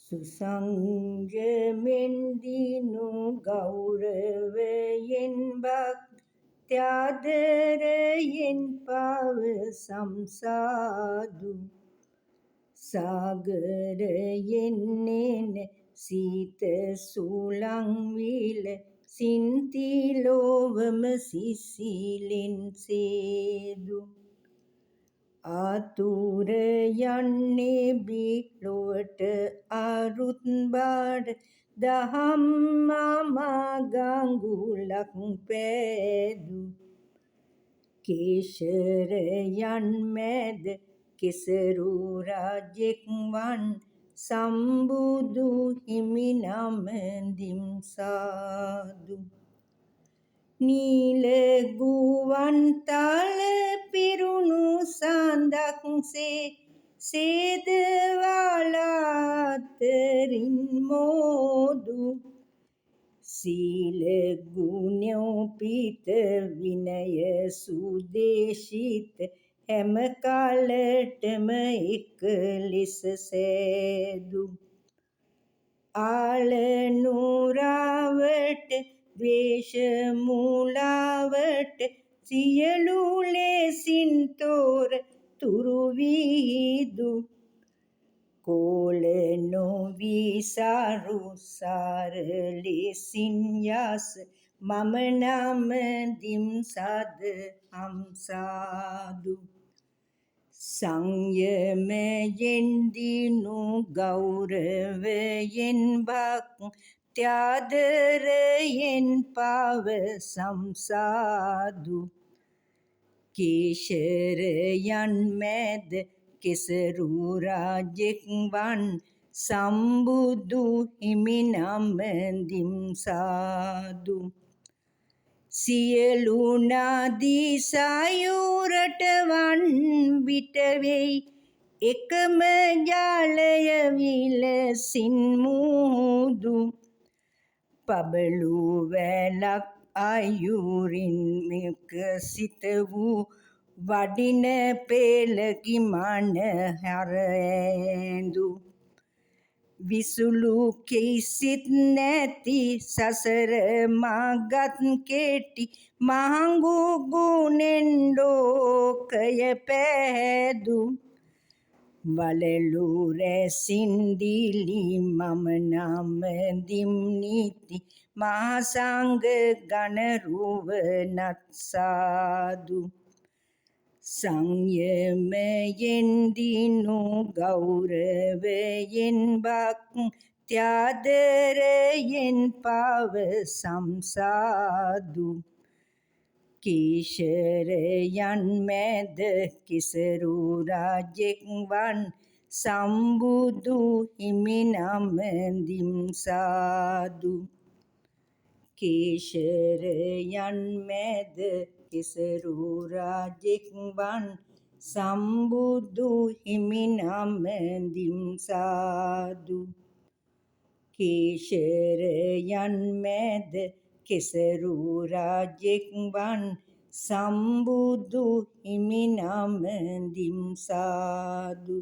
സുസംഗമെന്തിനു ഗൗരവയൻ ഭക്ത്യാദരയൻ പാവ സംസാദു സാഗരയെന്നേന സീത സുളംവില സിന്തിലോവമ සිසිලෙන් සේදු ආතුරයන්නේ බිලොවට අරුත් බාඩ දහම් මගඟුලක් පෑදු කේශරයන් මැද කෙසරු රජෙක් වන් සම්බුදු හිමි නමදිම් සාදු නීල ගුවන් තල පිරුණු සඳක්සේ සේදවලාතරින් මෝදු සීල ගුණෝපිත විනය සුදේශිත හැම කලටම එක ලෙස සෑදු ආලනුරාවට ද්වේෂ මූලාවට සියලු ලෙසින් තොර තුරු විහිදු කෝල නොවී සරු සාර ලෙසින් යස මම නමදිම් සදහම් සාදු සංයමයෙන් දිනු ගෞරවයෙන් භක්ත්‍යාදරයෙන් පාව සංසාදු කේශරයන් මැද කෙසරු රජෙක් වන් සම්බුදු හිමි නමදිම් සාදු සියලු නදී සයුරට වන් විට වෙයි එකම ජලය විලසින් මුහුදු පබළු වැලක් අයුරින් විකසිත වූ වඩින පෙළකි මනහර ඇඳු විසුලු කිසිත් නැති සසර මගත් කෙටි මහඟු ගුණෙන් ලෝකය පැහැදු වලලු රැසින් දිලි මම නමදිම් නිති මහසංඝ ගණ රුවනත් සාදු සංයමයෙන් දිනු ගෞරවයෙන් භක්ත්‍යාදරයෙන් පාව සංසාදු කේශරයන් මැද කෙසරු රජෙක් වන් සම්බුදු හිමි නමදිම් සාදු කේශරයන් මැද කෙසරු රජෙක් වන් සම්බුදු හිමි නමදිම් සාදු කේශරයන් මැද කෙසරු රජෙක් වන් සම්බුදු හිමි නමදිම් සාදු